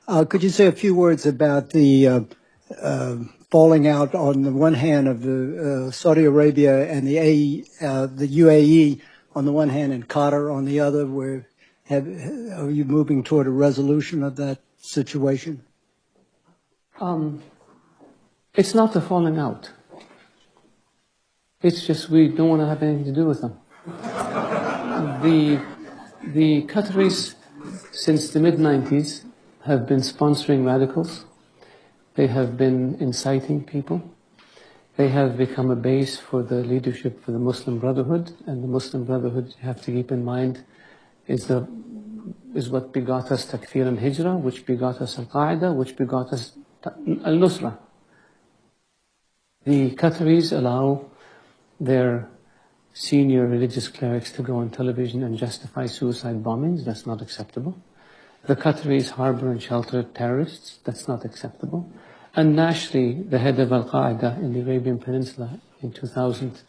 Could you say a few words about the falling out on the one hand of the Saudi Arabia and the UAE on the one hand and Qatar on the other? Are you moving toward a resolution of that situation? It's not a falling out. It's just we don't want to have anything to do with them. The Qataris, since the mid-90s, have been sponsoring radicals. They have been inciting people. They have become a base for the leadership for the Muslim Brotherhood, and the Muslim Brotherhood, you have to keep in mind, is what begot us Takfir and Hijrah, which begot us Al-Qaeda, which begot us Al-Nusra. The Qataris allow their senior religious clerics to go on television and justify suicide bombings. That's not acceptable. The Qataris harbor and shelter terrorists. That's not acceptable. And Nashri, the head of Al-Qaeda in the Arabian Peninsula in 2000,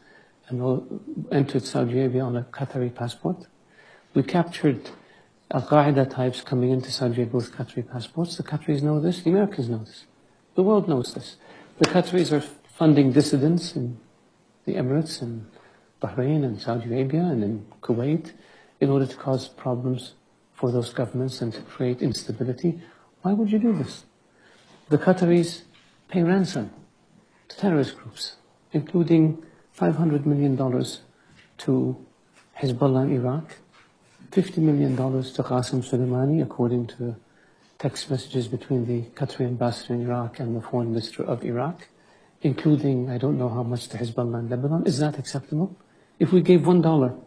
entered Saudi Arabia on a Qatari passport. We captured Al-Qaeda types coming into Saudi Arabia with Qatari passports. The Qataris know this. The Americans know this. The world knows this. The Qataris are funding dissidents in the Emirates and Bahrain and Saudi Arabia and in Kuwait in order to cause problems for those governments and to create instability. Why would you do this? The Qataris pay ransom to terrorist groups, including $500 million to Hezbollah in Iraq, $50 million to Qasem Soleimani, according to text messages between the Qatari ambassador in Iraq and the foreign minister of Iraq, including, I don't know how much to Hezbollah in Lebanon. Is that acceptable? If we gave $1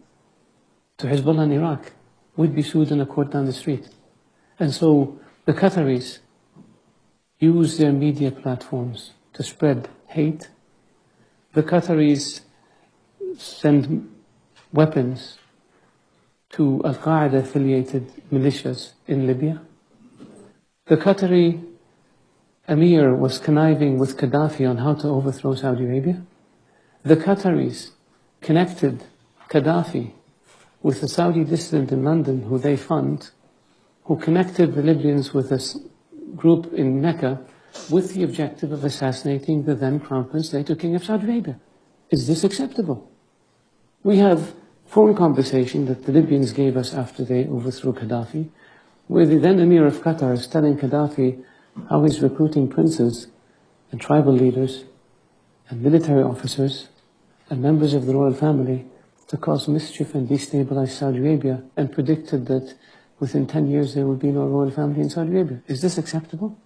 to Hezbollah in Iraq, we'd be sued in a court down the street. And so the Qataris use their media platforms to spread hate. The Qataris send weapons to Al-Qaeda affiliated militias in Libya. The Qatari Emir was conniving with Gaddafi on how to overthrow Saudi Arabia. The Qataris connected Gaddafi with a Saudi dissident in London who they fund, who connected the Libyans with a group in Mecca with the objective of assassinating the then Crown Prince, later King of Saudi Arabia. Is this acceptable? We have phone conversation that the Libyans gave us after they overthrew Gaddafi, where the then Emir of Qatar is telling Gaddafi how he's recruiting princes and tribal leaders and military officers and members of the royal family to cause mischief and destabilize Saudi Arabia, and predicted that within 10 years there would be no royal family in Saudi Arabia. Is this acceptable?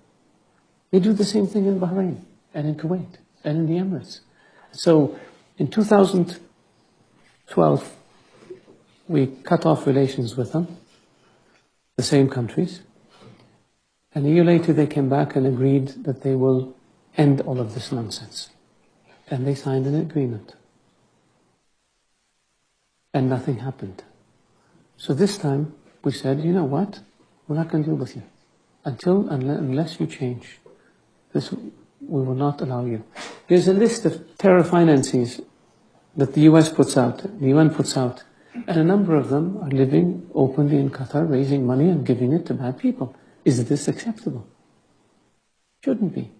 They do the same thing in Bahrain and in Kuwait and in the Emirates. So in 2012, we cut off relations with them, the same countries. And a year later they came back and agreed that they will end all of this nonsense. And they signed an agreement. And nothing happened. So this time we said, you know what? We're not going to deal with you. Unless you change, we will not allow you. There's a list of terror financiers that the US puts out, the UN puts out, and a number of them are living openly in Qatar, raising money and giving it to bad people. Is this acceptable? Shouldn't be.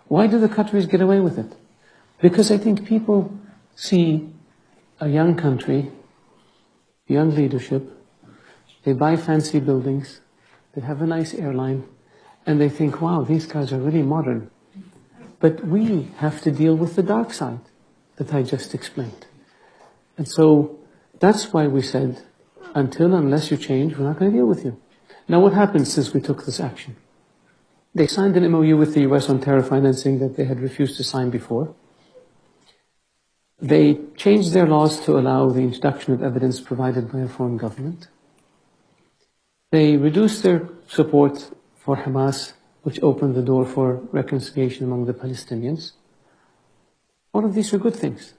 Why do the Qataris get away with it? Because I think people see a young country, young leadership, they buy fancy buildings, they have a nice airline, and they think, wow, these guys are really modern. But we have to deal with the dark side that I just explained. And so that's why we said, unless you change, we're not going to deal with you. Now what happened since we took this action? They signed an MOU with the US on terror financing that they had refused to sign before. They changed their laws to allow the introduction of evidence provided by a foreign government. They reduced their support for Hamas, which opened the door for reconciliation among the Palestinians. All of these are good things.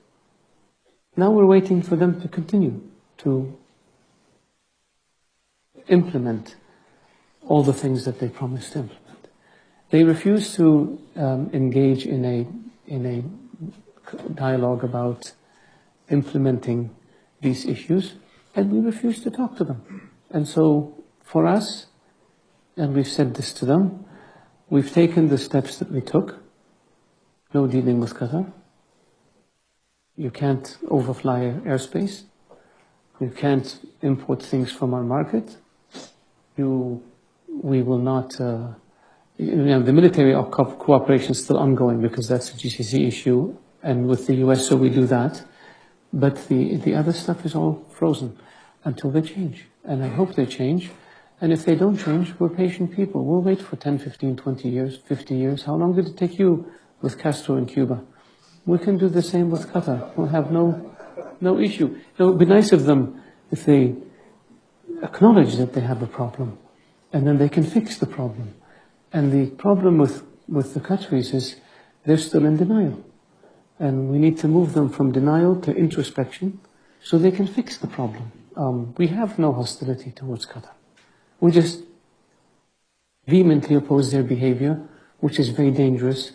Now we're waiting for them to continue to implement all the things that they promised to implement. They refused to engage in a dialogue about implementing these issues, and we refused to talk to them. And so for us, and we've said this to them, We've taken the steps that we took. No dealing with Qatar. You can't overfly airspace. You can't import things from our market. We will not, the military cooperation is still ongoing because that's a GCC issue, and with the US, so we do that. But the other stuff is all frozen until they change. And I hope they change. And if they don't change, we're patient people. We'll wait for 10, 15, 20 years, 50 years. How long did it take you with Castro in Cuba? We can do the same with Qatar. We'll have no issue. It would be nice of them if they acknowledge that they have a problem, and then they can fix the problem. And the problem with the Qataris is they're still in denial. And we need to move them from denial to introspection so they can fix the problem. We have no hostility towards Qatar. We just vehemently oppose their behavior, which is very dangerous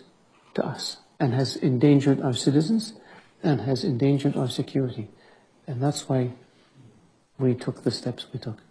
to us and has endangered our citizens and has endangered our security. And that's why we took the steps we took.